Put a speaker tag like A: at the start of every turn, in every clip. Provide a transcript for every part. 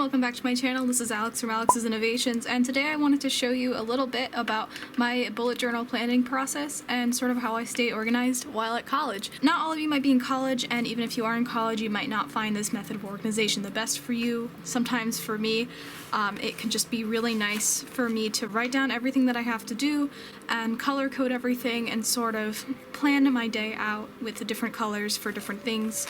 A: welcome back to my channel. This is Alex from Alex's Innovations, and today I wanted to show you a little bit about my bullet journal planning process and sort of how I stay organized while at college. Not all of you might be in college, and even if you are in college, you might not find this method of organization the best for you. Sometimes for me, it can just be really nice for me to write down everything that I have to do and color code everything and sort of plan my day out with the different colors for different things.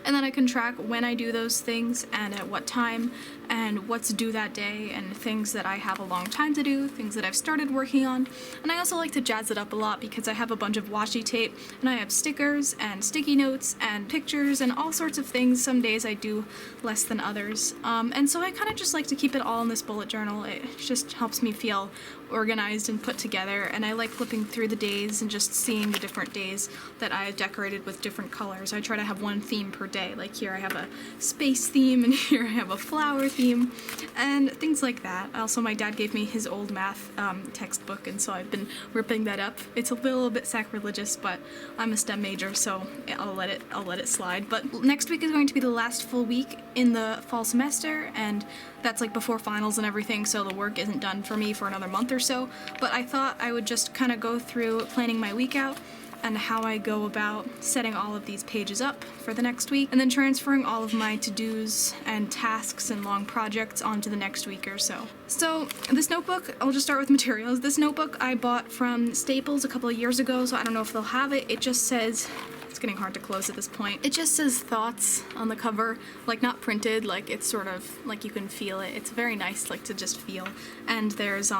A: And then I can track when I do those things and at what time and what's due that day and things that I have a long time to do, things that I've started working on. And I also like to jazz it up a lot because I have a bunch of washi tape and I have stickers and sticky notes and pictures and all sorts of things. Some days I do less than others. And so I kind of just like to keep it all in this bullet journal. It just helps me feel organized and put together, and I like flipping through the days and just seeing the different days that I have decorated with different colors. I try to have one theme per day. Like here I have a space theme and here I have a flower theme and things like that. Also, my dad gave me his old math textbook, and so I've been ripping that up. It's a little bit sacrilegious, but I'm a STEM major, so I'll let it slide. But next week is going to be the last full week in the fall semester, and that's like before finals and everything, so the work isn't done for me for another month or so. But I thought I would just kind of go through planning my week out and how I go about setting all of these pages up for the next week, and then transferring all of my to-dos and tasks and long projects onto the next week or so. So this notebook, I'll just start with materials. This notebook I bought from Staples a couple of years ago, so I don't know if they'll have it. It just says, it's getting hard to close at this point. It just says thoughts on the cover, like not printed, like it's sort of like you can feel it. It's very nice, like to just feel. And there's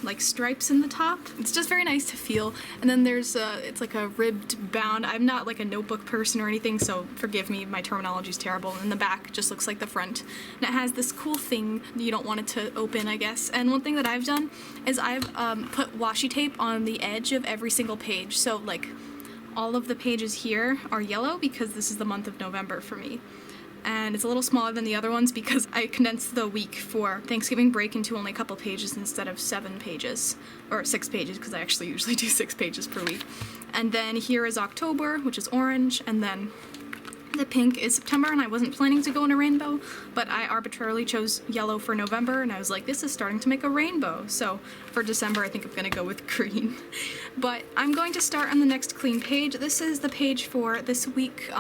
A: like stripes in the top. It's just very nice to feel. And then there's it's like a ribbed bound. I'm not like a notebook person or anything, so forgive me, my terminology is terrible. And the back just looks like the front. And it has this cool thing you don't want it to open, I guess. And one thing that I've done is I've put washi tape on the edge of every single page. So like all of the pages here are yellow because this is the month of November for me. And it's a little smaller than the other ones because I condensed the week for Thanksgiving break into only a couple pages instead of 7 pages, or 6 pages, because I actually usually do 6 pages per week. And then here is October, which is orange, and then the pink is September, and I wasn't planning to go in a rainbow, but I arbitrarily chose yellow for November, and I was like, this is starting to make a rainbow. So for December, I think I'm gonna go with green. But I'm going to start on the next clean page. This is the page for this week.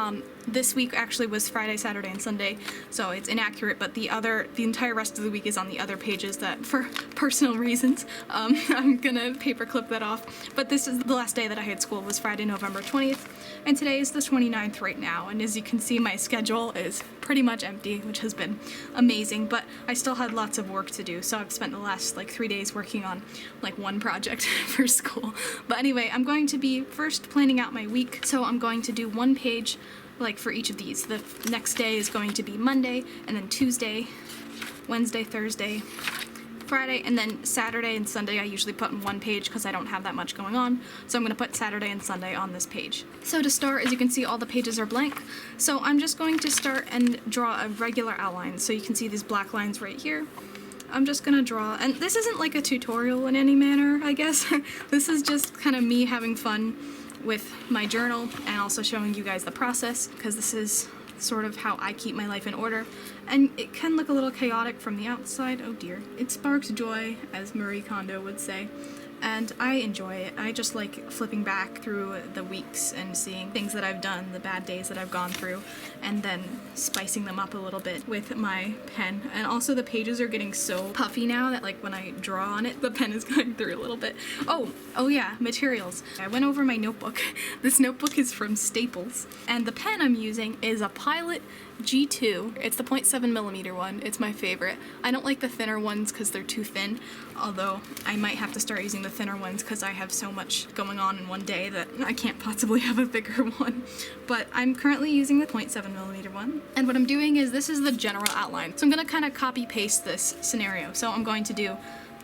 A: This week actually was Friday, Saturday, and Sunday, so it's inaccurate, but the entire rest of the week is on the other pages that, for personal reasons, I'm gonna paperclip that off. But this is the last day that I had school, was Friday, November 20th, and today is the 29th right now, and as you can see, my schedule is pretty much empty, which has been amazing, but I still had lots of work to do, so I've spent the last like 3 days working on like one project for school. But anyway, I'm going to be first planning out my week, so I'm going to do one page like for each of these. The next day is going to be Monday, and then Tuesday, Wednesday, Thursday, Friday, and then Saturday and Sunday I usually put in one page because I don't have that much going on, so I'm going to put Saturday and Sunday on this page. So to start, as you can see, all the pages are blank, so I'm just going to start and draw a regular outline. So you can see these black lines right here. I'm just gonna draw, and this isn't like a tutorial in any manner, I guess. This is just kind of me having fun with my journal and also showing you guys the process, because this is sort of how I keep my life in order, and it can look a little chaotic from the outside. Oh dear. It sparks joy, as Marie Kondo would say, and I enjoy it. I just like flipping back through the weeks and seeing things that I've done, the bad days that I've gone through, and then spicing them up a little bit with my pen. And also the pages are getting so puffy now that like when I draw on it, the pen is going through a little bit. Oh yeah, materials. I went over my notebook. This notebook is from Staples, and the pen I'm using is a Pilot G2. It's the 0.7mm one. It's my favorite. I don't like the thinner ones because they're too thin, although I might have to start using the thinner ones because I have so much going on in one day that I can't possibly have a bigger one. But I'm currently using the 0.7mm one, and what I'm doing is, this is the general outline. So I'm gonna kind of copy paste this scenario. So I'm going to do,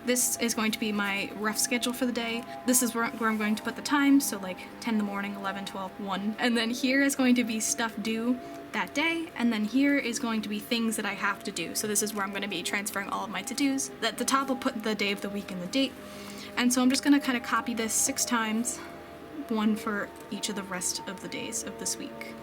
A: this is going to be my rough schedule for the day. This is where I'm going to put the time, so like 10 in the morning, 11, 12, 1. And then here is going to be stuff due that day, and then here is going to be things that I have to do. So this is where I'm going to be transferring all of my to-dos. At the top I'll put the day of the week and the date. And so I'm just going to kind of copy this 6 times, one for each of the rest of the days of this week.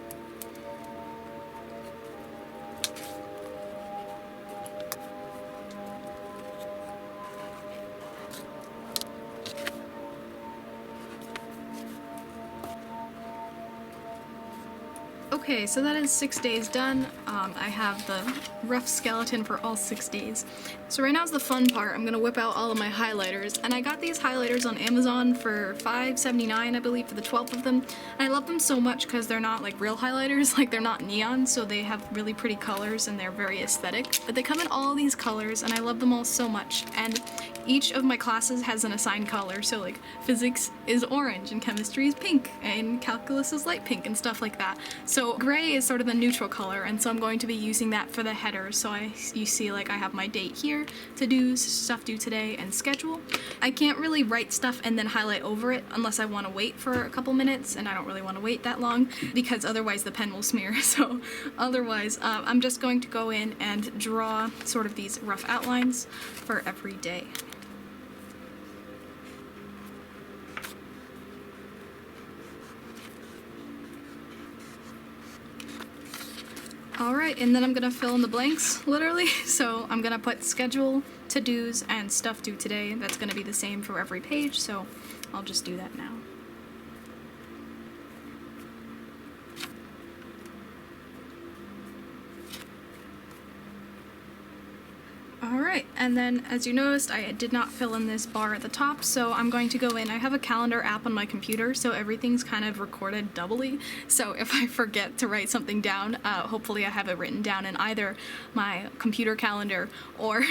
A: Okay, so that is 6 days done. I have the rough skeleton for all 6 days. So right now is the fun part. I'm gonna whip out all of my highlighters, and I got these highlighters on Amazon for $5.79, I believe, for the 12 of them. And I love them so much because they're not like real highlighters, like they're not neon, so they have really pretty colors and they're very aesthetic. But they come in all these colors, and I love them all so much. And each of my classes has an assigned color, so like physics is orange, and chemistry is pink, and calculus is light pink, and stuff like that. So gray is sort of the neutral color, and so I'm going to be using that for the header. So you see like I have my date here, to-dos, stuff due today, and schedule. I can't really write stuff and then highlight over it unless I want to wait for a couple minutes, and I don't really want to wait that long because otherwise the pen will smear. So otherwise, I'm just going to go in and draw sort of these rough outlines for every day. Alright, and then I'm gonna fill in the blanks, literally. So I'm gonna put schedule, to-dos, and stuff due today. That's gonna be the same for every page, so I'll just do that now. Alright, and then as you noticed, I did not fill in this bar at the top, so I'm going to go in. I have a calendar app on my computer, so everything's kind of recorded doubly. So if I forget to write something down, hopefully I have it written down in either my computer calendar or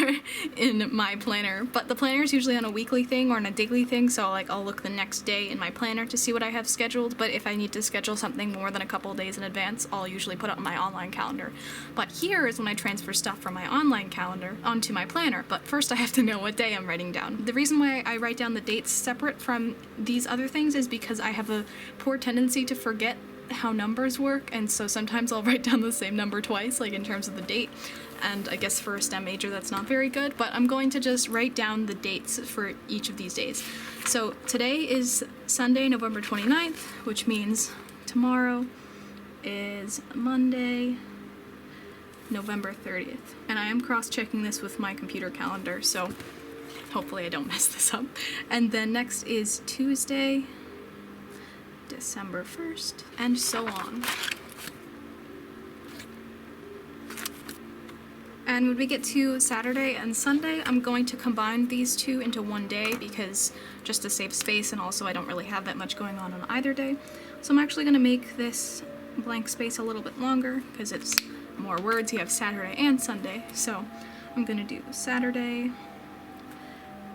A: in my planner. But the planner is usually on a weekly thing or on a daily thing, so like I'll look the next day in my planner to see what I have scheduled. But if I need to schedule something more than a couple days in advance, I'll usually put it on my online calendar. But here is when I transfer stuff from my online calendar onto my planner. But first I have to know what day I'm writing down. The reason why I write down the dates separate from these other things is because I have a poor tendency to forget how numbers work, and so sometimes I'll write down the same number twice, like in terms of the date, and I guess for a STEM major that's not very good, but I'm going to just write down the dates for each of these days. So today is Sunday, November 29th, which means tomorrow is Monday, November 30th. And I am cross-checking this with my computer calendar, so hopefully I don't mess this up. And then next is Tuesday, December 1st, and so on. And when we get to Saturday and Sunday, I'm going to combine these two into one day because just to save space, and also I don't really have that much going on either day. So I'm actually going to make this blank space a little bit longer because it's more words. You have Saturday and Sunday, so I'm gonna do Saturday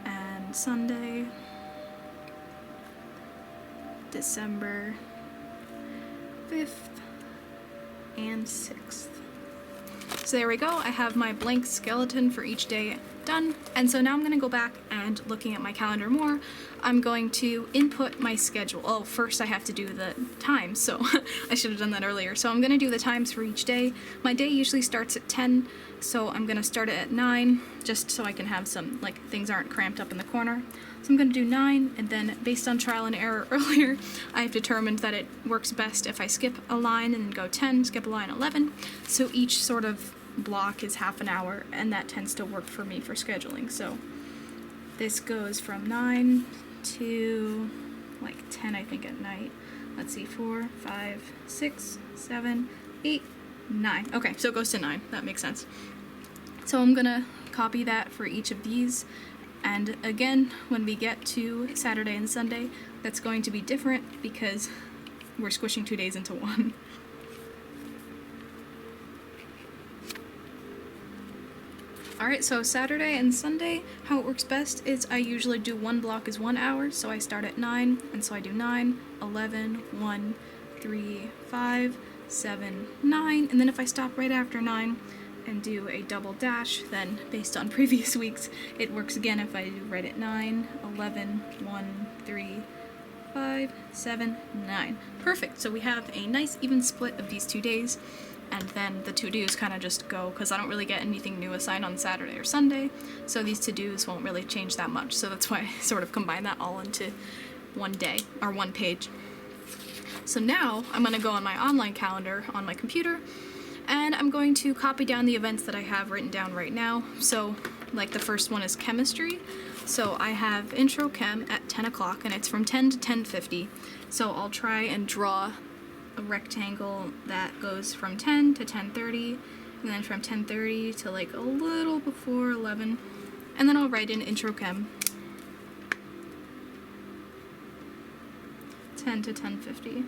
A: and Sunday, December 5th and 6th. So there we go, I have my blank skeleton for each day done. And so now I'm going to go back and looking at my calendar more, I'm going to input my schedule. Oh, first I have to do the times, so I should have done that earlier. So I'm going to do the times for each day. My day usually starts at 10, so I'm going to start it at 9, just so I can have some, like, things aren't cramped up in the corner. So I'm going to do 9, and then based on trial and error earlier, I've determined that it works best if I skip a line and go 10, skip a line 11, so each sort of block is half an hour, and that tends to work for me for scheduling. So this goes from 9 to like 10, I think, at night. Let's see, 4, 5, 6, 7, 8, 9. Okay, so it goes to 9. That makes sense. So I'm gonna copy that for each of these, and again, when we get to Saturday and Sunday, that's going to be different because we're squishing 2 days into one. Alright, so Saturday and Sunday, how it works best is I usually do one block is 1 hour, so I start at 9, and so I do 9, 11, 1, 3, 5, 7, 9, and then if I stop right after 9 and do a double dash, then based on previous weeks, it works again if I do right at 9, 11, 1, 3, 5, 7, 9. Perfect, so we have a nice even split of these 2 days. And then the to-dos kind of just go, because I don't really get anything new assigned on Saturday or Sunday, so these to-dos won't really change that much. So that's why I sort of combine that all into one day, or one page. So now I'm going to go on my online calendar on my computer, and I'm going to copy down the events that I have written down right now. So like the first one is chemistry. So I have intro chem at 10 o'clock, and it's from 10 to 10:50. So I'll try and draw a rectangle that goes from 10 to 10:30, and then from 10:30 to like a little before 11, and then I'll write in intro chem 10 to 10:50.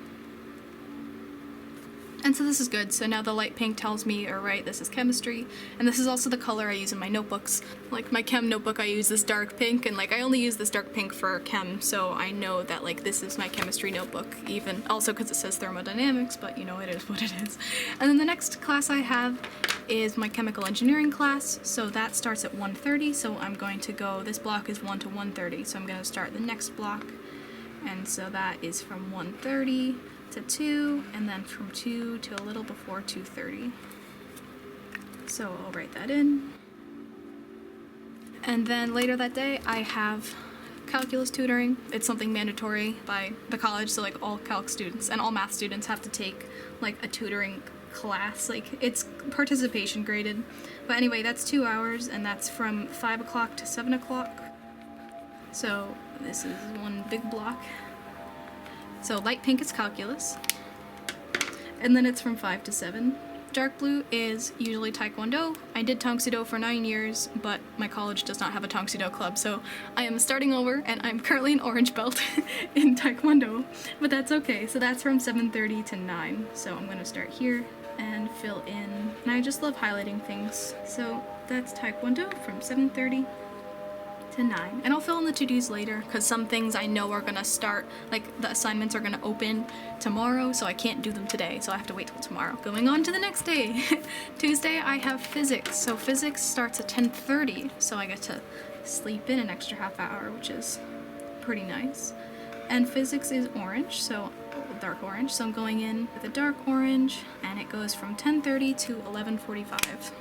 A: And so this is good. So now the light pink tells me, all right, this is chemistry, and this is also the color I use in my notebooks. Like my chem notebook, I use this dark pink, and like I only use this dark pink for chem, so I know that like this is my chemistry notebook, even also because it says thermodynamics, but you know, it is what it is. And then the next class I have is my chemical engineering class, so that starts at 1:30. So I'm going to go, this block is 1 to 1:30, so I'm going to start the next block, and so that is from 1:30 to 2, and then from 2 to a little before 2:30. So I'll write that in. And then later that day I have calculus tutoring. It's something mandatory by the college, so like all calc students and all math students have to take like a tutoring class. Like it's participation graded. But anyway, that's 2 hours, and that's from 5 o'clock to 7 o'clock. So this is one big block. So light pink is calculus, and then it's from 5 to 7. Dark blue is usually taekwondo. I did tongsudo for 9 years, but my college does not have a tongsudo club, so I am starting over, and I'm currently an orange belt in taekwondo, but that's okay. So that's from 7:30 to 9. So I'm gonna start here and fill in, and I just love highlighting things. So that's taekwondo from 7:30 to 9. And I'll fill in the to-dos later, because some things I know are gonna start, like the assignments are gonna open tomorrow, so I can't do them today, so I have to wait till tomorrow. Going on to the next day. Tuesday I have physics. So physics starts at 10:30, so I get to sleep in an extra half hour, which is pretty nice. And physics is orange, so dark orange, so I'm going in with a dark orange, and it goes from 10:30 to 11:45.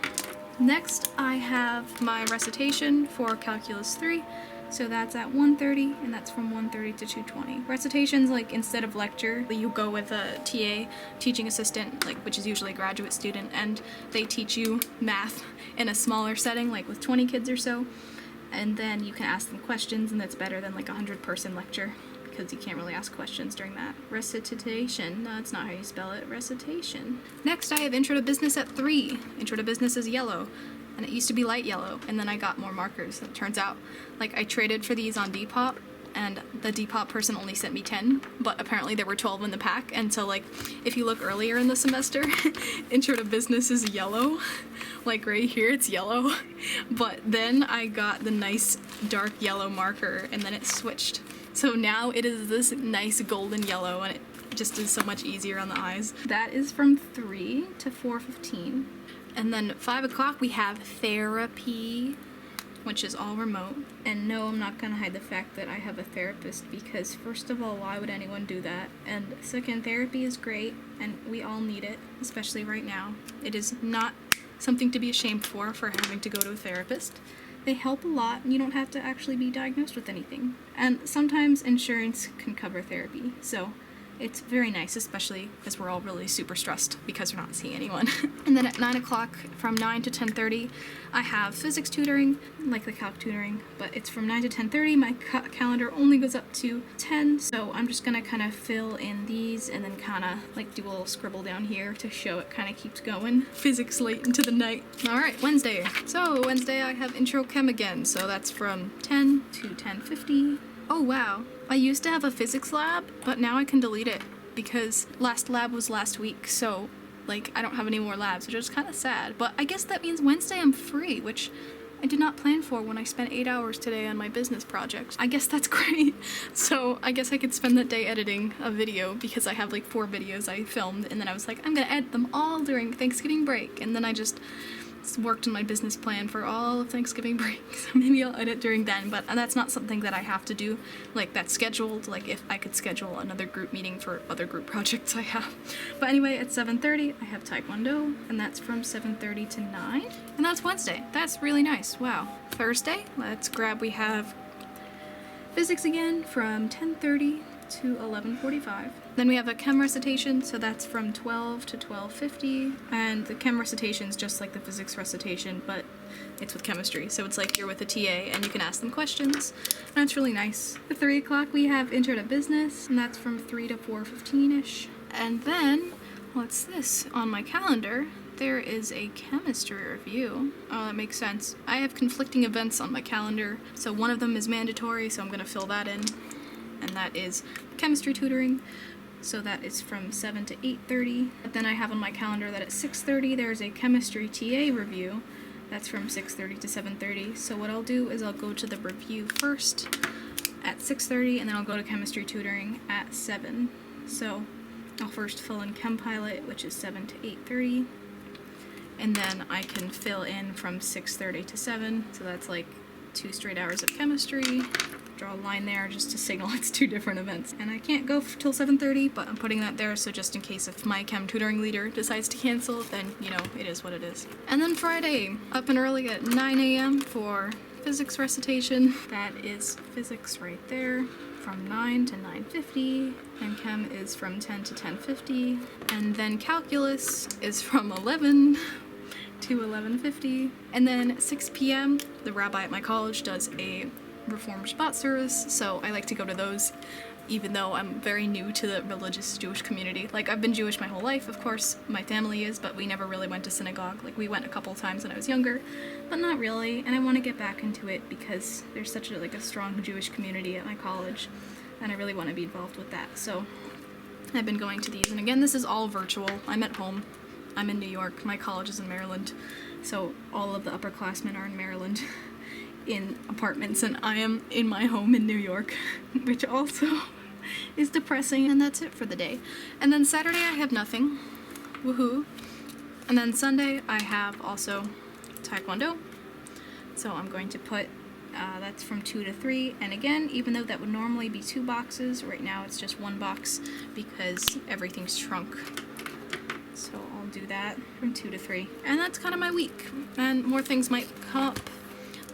A: Next, I have my recitation for Calculus 3, so that's at 1:30, and that's from 1:30 to 2:20. Recitations, like instead of lecture, you go with a TA, teaching assistant, like which is usually a graduate student, and they teach you math in a smaller setting, like with 20 kids or so, and then you can ask them questions, and that's better than like a 100-person lecture, because you can't really ask questions during that. Recitation, no, that's not how you spell it, recitation. Next I have Intro to Business at 3. Intro to Business is yellow, and it used to be light yellow, and then I got more markers. It turns out, like I traded for these on Depop, and the Depop person only sent me 10, but apparently there were 12 in the pack, and so like, if you look earlier in the semester, Intro to Business is yellow, like right here it's yellow, but then I got the nice dark yellow marker, and then it switched. So now it is this nice golden yellow, and it just is so much easier on the eyes. That is from 3 to 4:15. And then 5 o'clock we have therapy, which is all remote. And no, I'm not gonna hide the fact that I have a therapist, because first of all, why would anyone do that? And second, therapy is great, and we all need it, especially right now. It is not something to be ashamed for having to go to a therapist. They help a lot, and you don't have to actually be diagnosed with anything. And sometimes insurance can cover therapy, so it's very nice, especially as we're all really super stressed because we're not seeing anyone. And then at 9 o'clock, from 9 to 10:30, I have physics tutoring, like the calc tutoring, but it's from 9 to 10:30. My calendar only goes up to 10, so I'm just gonna kind of fill in these and then kind of like do a little scribble down here to show it kind of keeps going. Physics late into the night. All right, Wednesday. So Wednesday I have intro chem again, so that's from 10 to 10:50. Oh wow, I used to have a physics lab, but now I can delete it because last lab was last week, so like I don't have any more labs, which is kind of sad. But I guess that means Wednesday I'm free, which I did not plan for when I spent 8 hours today on my business project. I guess that's great. So I guess I could spend that day editing a video, because I have like 4 videos I filmed, and then I was like, I'm gonna edit them all during Thanksgiving break, and then I just worked on my business plan for all of Thanksgiving break, so maybe I'll edit during then, but that's not something that I have to do, like that's scheduled, like if I could schedule another group meeting for other group projects I have. But anyway, at 7:30 I have Taekwondo, and that's from 7:30 to 9, and that's Wednesday. That's really nice, wow. Thursday, let's grab, we have physics again from 10:30 to 11:45. Then we have a chem recitation, so that's from 12 to 12:50, and the chem recitation is just like the physics recitation, but it's with chemistry, so it's like you're with a TA and you can ask them questions, and it's really nice. At 3 o'clock we have intro to business, and that's from 3 to 4:15-ish. And then, what's this? On my calendar, there is a chemistry review. Oh, that makes sense. I have conflicting events on my calendar, so one of them is mandatory, so I'm gonna fill that in. And that is chemistry tutoring. So that is from 7 to 8:30. But then I have on my calendar that at 6:30 there's a chemistry TA review. That's from 6:30 to 7:30. So what I'll do is I'll go to the review first at 6:30, and then I'll go to chemistry tutoring at 7. So I'll first fill in Chem Pilot, which is 7 to 8:30. And then I can fill in from 6:30 to 7. So that's like 2 straight hours of chemistry. Draw a line there just to signal it's 2 different events. And I can't go till 7:30, but I'm putting that there so just in case if my chem tutoring leader decides to cancel, then, you know, it is what it is. And then Friday, up and early at 9 a.m. for physics recitation. That is physics right there, from 9 to 9:50, and chem is from 10 to 10:50, and then calculus is from 11 to 11:50, and then 6 p.m. the rabbi at my college does a Reformed Shabbat service, so I like to go to those even though I'm very new to the religious Jewish community. Like, I've been Jewish my whole life, of course, my family is, but we never really went to synagogue. Like, we went a couple times when I was younger, but not really, and I want to get back into it because there's such a strong Jewish community at my college, and I really want to be involved with that. So I've been going to these, and again, this is all virtual. I'm at home. I'm in New York. My college is in Maryland, so all of the upperclassmen are in Maryland in apartments, and I am in my home in New York, which also is depressing. And that's it for the day. And then Saturday I have nothing. Woohoo. And then Sunday I have also Taekwondo. So I'm going to put, that's from 2 to 3. And again, even though that would normally be 2 boxes, right now it's just 1 box because everything's shrunk. So I'll do that from 2 to 3. And that's kind of my week. And more things might come up,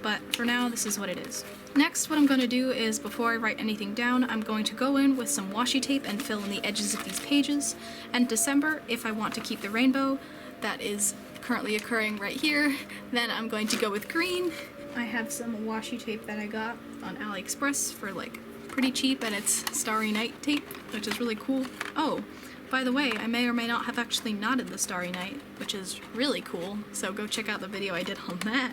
A: but for now, this is what it is. Next, what I'm going to do is, before I write anything down, I'm going to go in with some washi tape and fill in the edges of these pages. And December, if I want to keep the rainbow, that is currently occurring right here, then I'm going to go with green. I have some washi tape that I got on AliExpress for like pretty cheap, and it's Starry Night tape, which is really cool. Oh, by the way, I may or may not have actually knotted the Starry Night, which is really cool, so go check out the video I did on that.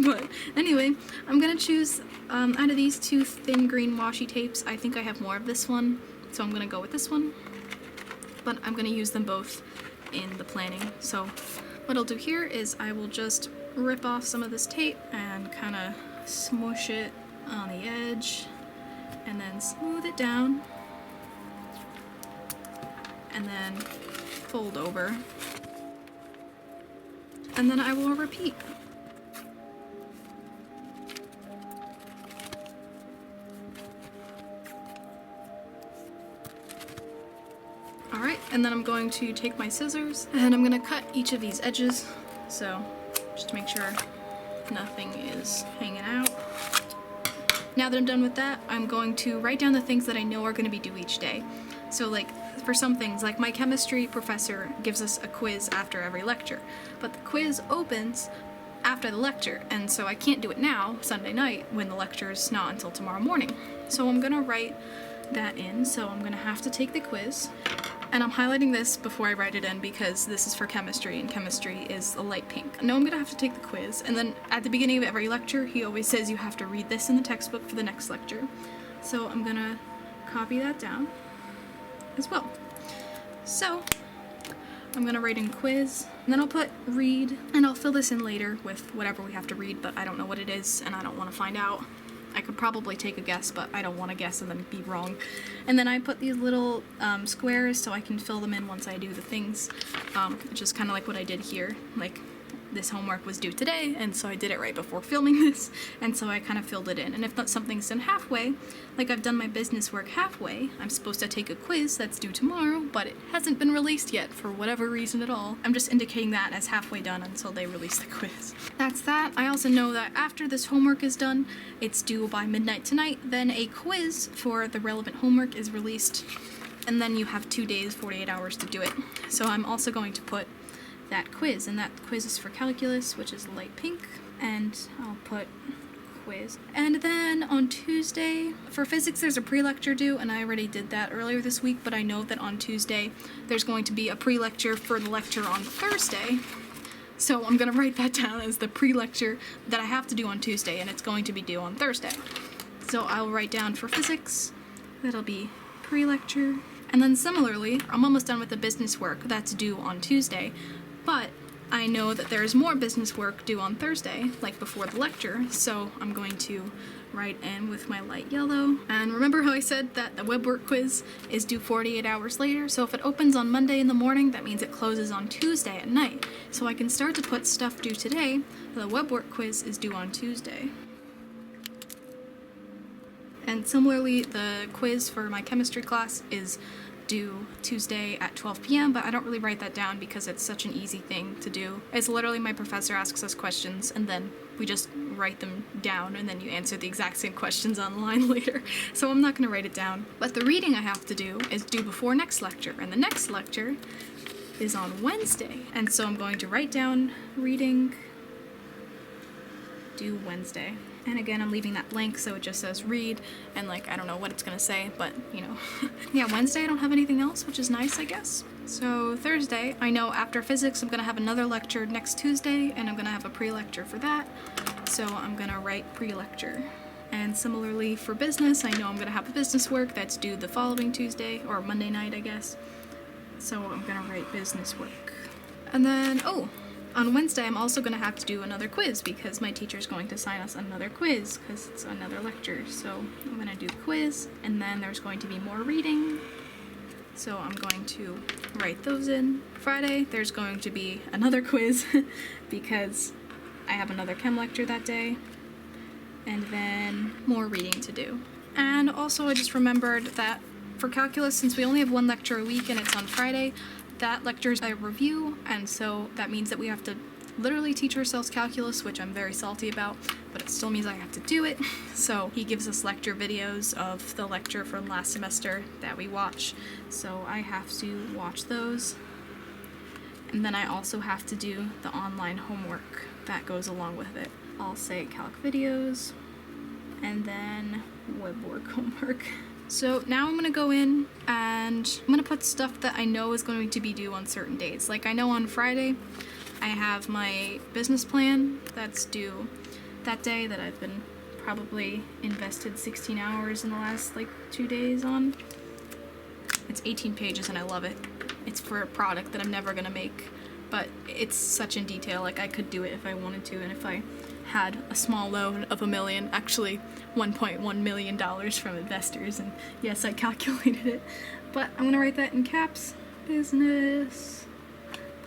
A: But anyway, I'm gonna choose out of these 2 thin green washi tapes. I think I have more of this one, so I'm gonna go with this one. But I'm gonna use them both in the planning. So what I'll do here is I will just rip off some of this tape and kind of smush it on the edge, and then smooth it down, and then fold over, and then I will repeat. Alright, and then I'm going to take my scissors and I'm going to cut each of these edges, so just to make sure nothing is hanging out. Now that I'm done with that, I'm going to write down the things that I know are going to be due each day. So like, for some things, like my chemistry professor gives us a quiz after every lecture, but the quiz opens after the lecture, and so I can't do it now, Sunday night, when the lecture is not until tomorrow morning. So I'm gonna write that in, so I'm gonna have to take the quiz, and I'm highlighting this before I write it in because this is for chemistry, and chemistry is a light pink. I know I'm gonna have to take the quiz, and then at the beginning of every lecture, he always says you have to read this in the textbook for the next lecture. So I'm gonna copy that down as well. So I'm gonna write in quiz, and then I'll put read, and I'll fill this in later with whatever we have to read, but I don't know what it is, and I don't want to find out. I could probably take a guess, but I don't want to guess and then be wrong. And then I put these little squares so I can fill them in once I do the things, which is kind of like what I did here. Like, this homework was due today, and so I did it right before filming this, and so I kind of filled it in. And if something's done halfway, like I've done my business work halfway, I'm supposed to take a quiz that's due tomorrow, but it hasn't been released yet for whatever reason at all. I'm just indicating that as halfway done until they release the quiz. That's that. I also know that after this homework is done, it's due by midnight tonight, then a quiz for the relevant homework is released, and then you have 2 days, 48 hours to do it. So I'm also going to put that quiz, and that quiz is for calculus, which is light pink, and I'll put quiz. And then on Tuesday, for physics there's a pre-lecture due, and I already did that earlier this week, but I know that on Tuesday there's going to be a pre-lecture for the lecture on Thursday. So I'm gonna write that down as the pre-lecture that I have to do on Tuesday, and it's going to be due on Thursday. So I'll write down for physics, that'll be pre-lecture. And then similarly, I'm almost done with the business work that's due on Tuesday, but I know that there's more business work due on Thursday, like before the lecture, so I'm going to write in with my light yellow. And remember how I said that the web work quiz is due 48 hours later? So if it opens on Monday in the morning, that means it closes on Tuesday at night. So I can start to put stuff due today. The web work quiz is due on Tuesday. And similarly, the quiz for my chemistry class is due Tuesday at 12 p.m., but I don't really write that down because it's such an easy thing to do. It's literally my professor asks us questions and then we just write them down and then you answer the exact same questions online later. So I'm not going to write it down. But the reading I have to do is due before next lecture, and the next lecture is on Wednesday. And so I'm going to write down reading due Wednesday. And again, I'm leaving that blank so it just says read, and like, I don't know what it's gonna say, but you know. Yeah, Wednesday I don't have anything else, which is nice, I guess. So Thursday, I know after physics I'm gonna have another lecture next Tuesday, and I'm gonna have a pre-lecture for that. So I'm gonna write pre-lecture. And similarly for business, I know I'm gonna have a business work that's due the following Tuesday, or Monday night, I guess. So I'm gonna write business work. And then, on Wednesday, I'm also going to have to do another quiz because my teacher's going to assign us another quiz because it's another lecture. So I'm going to do the quiz, and then there's going to be more reading. So I'm going to write those in. Friday, there's going to be another quiz because I have another chem lecture that day. And then more reading to do. And also I just remembered that for calculus, since we only have one lecture a week and it's on Friday, that lecture is a review, and so that means that we have to literally teach ourselves calculus, which I'm very salty about, but it still means I have to do it. So he gives us lecture videos of the lecture from last semester that we watch, so I have to watch those. And then I also have to do the online homework that goes along with it. I'll say calc videos, and then web work homework. So now I'm going to go in and I'm going to put stuff that I know is going to be due on certain days. Like I know on Friday I have my business plan that's due that day that I've been probably invested 16 hours in the last 2 days on. It's 18 pages and I love it. It's for a product that I'm never going to make, but it's such in detail. Like I could do it if I wanted to, and if I had a small loan of $1 million, actually $1.1 million from investors, and yes, I calculated it, but I'm gonna write that in caps. Business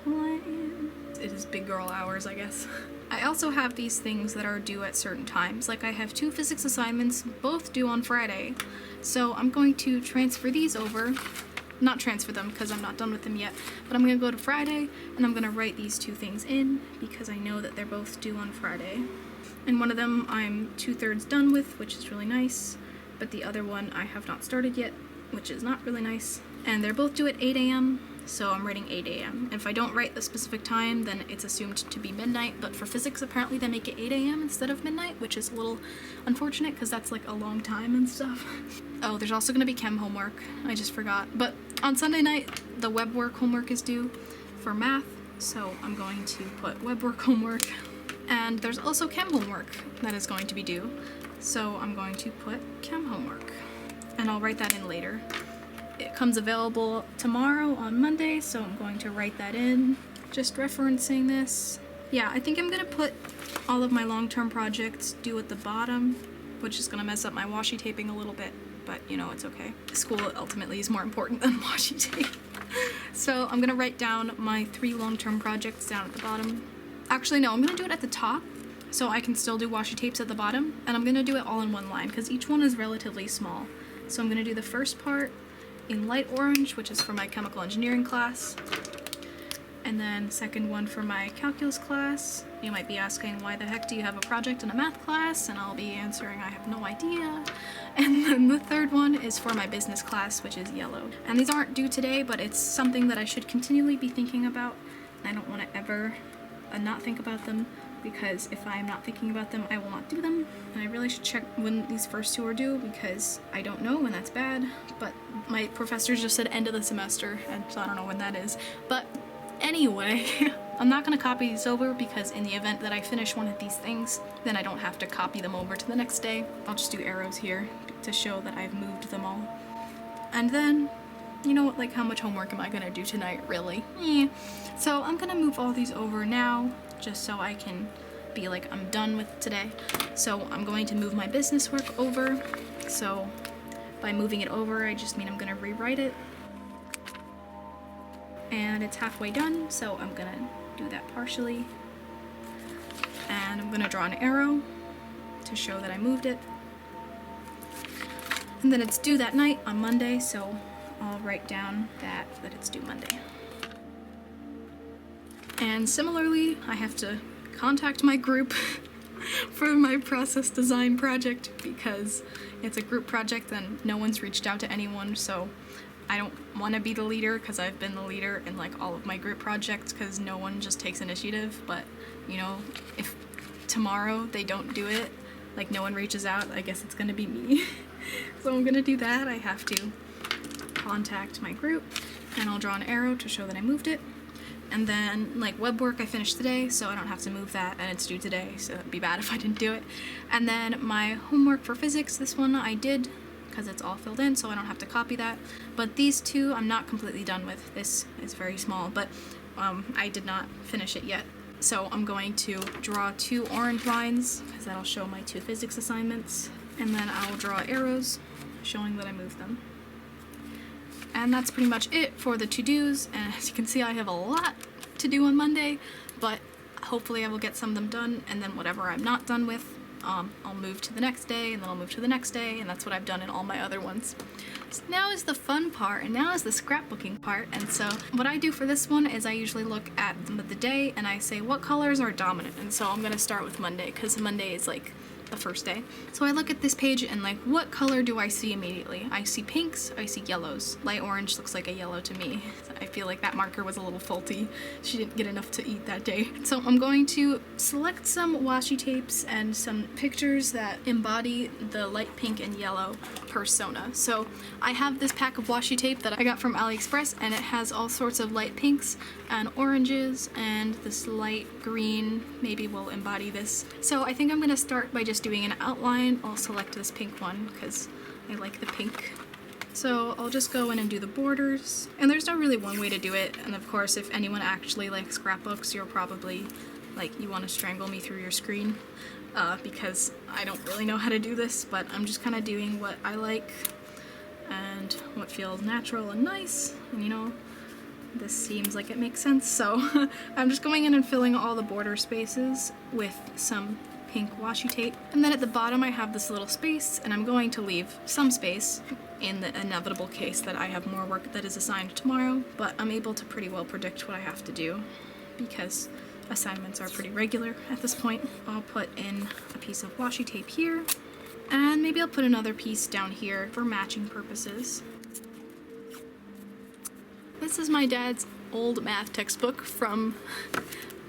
A: plan. It is big girl hours, I guess. I also have these things that are due at certain times. Like I have 2 physics assignments, both due on Friday, so I'm going to transfer these over. Not transfer them because I'm not done with them yet, but I'm going to go to Friday and I'm going to write these 2 things in because I know that they're both due on Friday. And one of them I'm 2/3 done with, which is really nice, but the other one I have not started yet, which is not really nice. And they're both due at 8 a.m., so I'm writing 8 a.m. And if I don't write the specific time, then it's assumed to be midnight, but for physics apparently they make it 8 a.m. instead of midnight, which is a little unfortunate because that's a long time and stuff. Oh, there's also going to be chem homework. I just forgot. But on Sunday night, the web work homework is due for math, so I'm going to put web work homework. And there's also chem homework that is going to be due, so I'm going to put chem homework. And I'll write that in later. It comes available tomorrow on Monday, so I'm going to write that in. Just referencing this. Yeah, I think I'm going to put all of my long-term projects due at the bottom, which is going to mess up my washi taping a little bit, but you know, it's okay. School ultimately is more important than washi tape. So I'm going to write down my 3 long-term projects down at the bottom. Actually, no, I'm going to do it at the top, so I can still do washi tapes at the bottom, and I'm going to do it all in one line, because each one is relatively small. So I'm going to do the first part in light orange, which is for my chemical engineering class, and then second one for my calculus class. You might be asking, why the heck do you have a project in a math class? And I'll be answering, I have no idea. And then the third one is for my business class, which is yellow. And these aren't due today, but it's something that I should continually be thinking about. I don't want to ever not think about them, because if I'm not thinking about them, I will not do them. And I really should check when these first two are due because I don't know, and that's bad. But my professors just said end of the semester, and so I don't know when that is. But anyway, I'm not going to copy these over because in the event that I finish one of these things, then I don't have to copy them over to the next day. I'll just do arrows here to show that I've moved them all. And then, you know what, like how much homework am I going to do tonight, really? So I'm going to move all these over now, just so I can be like I'm done with today. So I'm going to move my business work over. So by moving it over, I just mean I'm going to rewrite it. And it's halfway done, so I'm going to do that partially. And I'm going to draw an arrow to show that I moved it. And then it's due that night on Monday, so I'll write down that it's due Monday. And similarly, I have to contact my group for my process design project because it's a group project and no one's reached out to anyone, so I don't want to be the leader because I've been the leader in like all of my group projects because no one just takes initiative. But you know, if tomorrow they don't do it, like no one reaches out, I guess it's gonna be me. So I'm gonna do that. I have to contact my group and I'll draw an arrow to show that I moved it. And then like web work I finished today, so I don't have to move that, and it's due today, so it'd be bad if I didn't do it. And then my homework for physics, this one I did because it's all filled in, so I don't have to copy that. But these two I'm not completely done with. This is very small, but I did not finish it yet. So I'm going to draw 2 orange lines because that'll show my 2 physics assignments. And then I'll draw arrows showing that I moved them. And that's pretty much it for the to-dos, and as you can see I have a lot to do on Monday, but hopefully I will get some of them done, and then whatever I'm not done with, I'll move to the next day, and then I'll move to the next day, and that's what I've done in all my other ones. So now is the fun part, and now is the scrapbooking part, and so what I do for this one is I usually look at the day, and I say what colors are dominant, and so I'm going to start with Monday, because Monday is like the first day. So I look at this page and like, what color do I see immediately? I see pinks, I see yellows. Light orange looks like a yellow to me. I feel like that marker was a little faulty. She didn't get enough to eat that day. So I'm going to select some washi tapes and some pictures that embody the light pink and yellow persona. So I have this pack of washi tape that I got from AliExpress, and it has all sorts of light pinks and oranges, and this light green maybe will embody this. So I think I'm gonna start by just doing an outline. I'll select this pink one because I like the pink. So I'll just go in and do the borders, and there's not really one way to do it, and of course if anyone actually likes scrapbooks, you're probably like, you want to strangle me through your screen because I don't really know how to do this, but I'm just kind of doing what I like and what feels natural and nice, and you know, this seems like it makes sense, so I'm just going in and filling all the border spaces with some pink washi tape. And then at the bottom I have this little space, and I'm going to leave some space in the inevitable case that I have more work that is assigned tomorrow, but I'm able to pretty well predict what I have to do because assignments are pretty regular at this point. I'll put in a piece of washi tape here, and maybe I'll put another piece down here for matching purposes. This is my dad's old math textbook from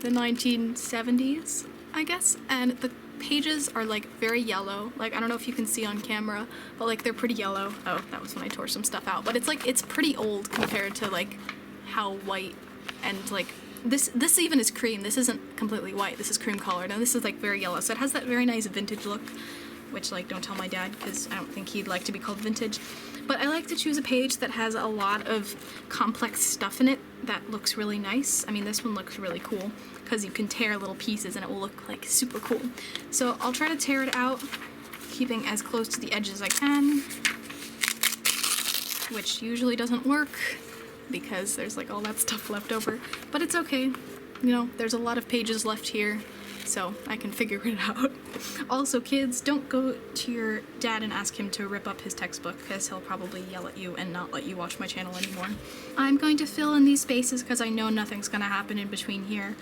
A: the 1970s, I guess, and the pages are like very yellow. Like, I don't know if you can see on camera, but like they're pretty yellow. Oh, that was when I tore some stuff out, but it's like, it's pretty old compared to like how white and like this even is cream. This isn't completely white, this is cream colored, and this is like very yellow, so it has that very nice vintage look, which like, don't tell my dad because I don't think he'd like to be called vintage. But I like to choose a page that has a lot of complex stuff in it that looks really nice. I mean, this one looks really cool because you can tear little pieces and it will look like super cool. So I'll try to tear it out, keeping as close to the edge as I can, which usually doesn't work because there's like all that stuff left over, but it's okay. You know, there's a lot of pages left here, so I can figure it out. Also, kids, don't go to your dad and ask him to rip up his textbook because he'll probably yell at you and not let you watch my channel anymore. I'm going to fill in these spaces because I know nothing's going to happen in between here.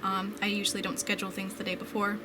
A: I usually don't schedule things the day before.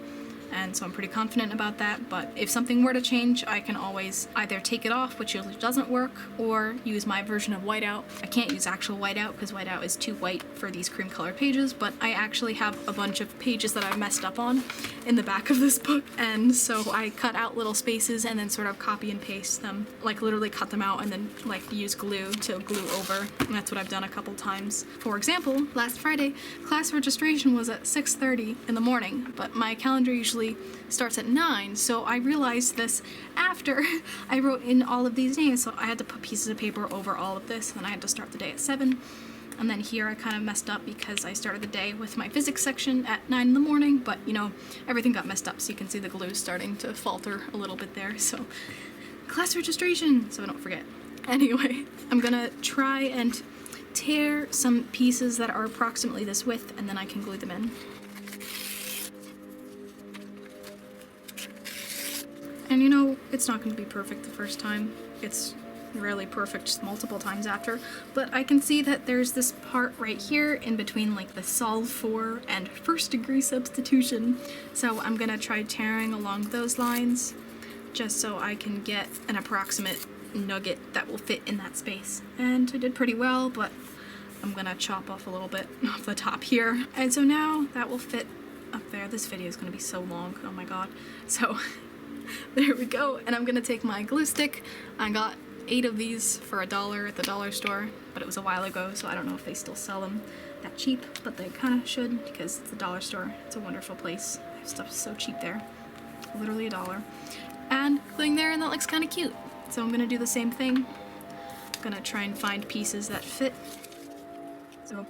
A: and so I'm pretty confident about that. But if something were to change, I can always either take it off, which usually doesn't work, or use my version of whiteout. I can't use actual whiteout because whiteout is too white for these cream color pages, but I actually have a bunch of pages that I've messed up on in the back of this book, and so I cut out little spaces and then sort of copy and paste them, like literally cut them out and then like use glue to glue over, and that's what I've done a couple times. For example, last Friday, class registration was at 6:30 in the morning, but my calendar usually starts at 9, so I realized this after I wrote in all of these names, so I had to put pieces of paper over all of this, and I had to start the day at 7. And then here I kind of messed up because I started the day with my physics section at 9 in the morning, but you know, everything got messed up, so you can see the glue starting to falter a little bit there. So class registration, so I don't forget. Anyway, I'm gonna try and tear some pieces that are approximately this width, and then I can glue them in. And you know, it's not going to be perfect the first time. It's rarely perfect multiple times after, but I can see that there's this part right here in between like the solve for and first degree substitution. So I'm gonna try tearing along those lines just so I can get an approximate nugget that will fit in that space. And I did pretty well, but I'm gonna chop off a little bit off the top here. And so now that will fit up there. This video is gonna be so long, oh my god. So there we go, and I'm gonna take my glue stick. I got 8 of these for $1 at the dollar store, but it was a while ago, so I don't know if they still sell them that cheap, but they kind of should because it's a dollar store. It's a wonderful place. Stuff is so cheap there, literally $1. And gluing there, and that looks kind of cute. So I'm gonna do the same thing. I'm gonna try and find pieces that fit. So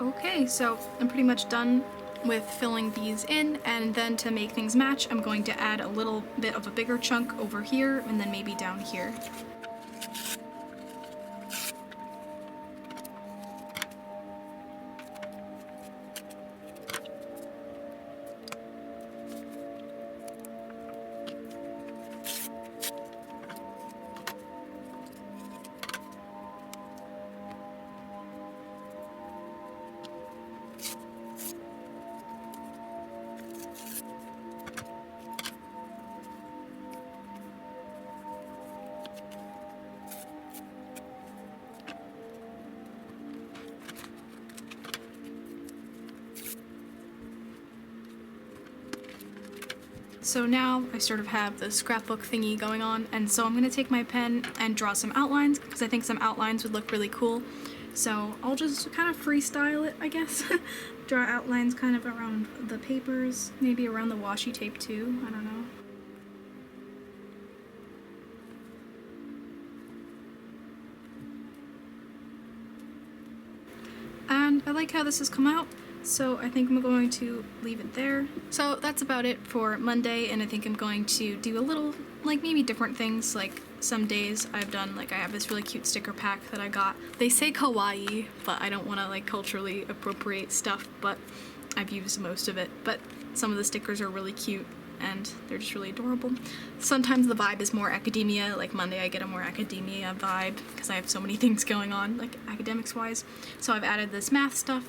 A: okay, so I'm pretty much done with filling these in, and then to make things match, I'm going to add a little bit of a bigger chunk over here and then maybe down here. So now I sort of have the scrapbook thingy going on, and so I'm going to take my pen and draw some outlines, because I think some outlines would look really cool. So I'll just kind of freestyle it, I guess. Draw outlines kind of around the papers, maybe around the washi tape too, I don't know. And I like how this has come out. So I think I'm going to leave it there. So that's about it for Monday, and I think I'm going to do a little, like maybe different things. Like some days I've done, like I have this really cute sticker pack that I got. They say kawaii, but I don't want to like culturally appropriate stuff, but I've used most of it. But some of the stickers are really cute, and they're just really adorable. Sometimes the vibe is more academia, like Monday I get a more academia vibe because I have so many things going on, like academics wise. So I've added this math stuff.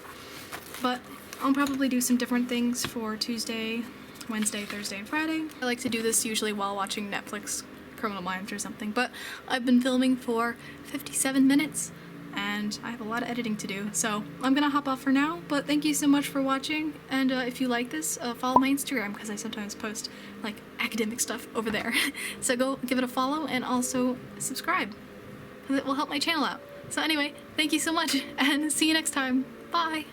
A: But I'll probably do some different things for Tuesday, Wednesday, Thursday, and Friday. I like to do this usually while watching Netflix, Criminal Minds or something, but I've been filming for 57 minutes and I have a lot of editing to do, so I'm gonna hop off for now, but thank you so much for watching, and if you like this, follow my Instagram, because I sometimes post like academic stuff over there. So go give it a follow and also subscribe, because it will help my channel out. So anyway, thank you so much, and see you next time. Bye!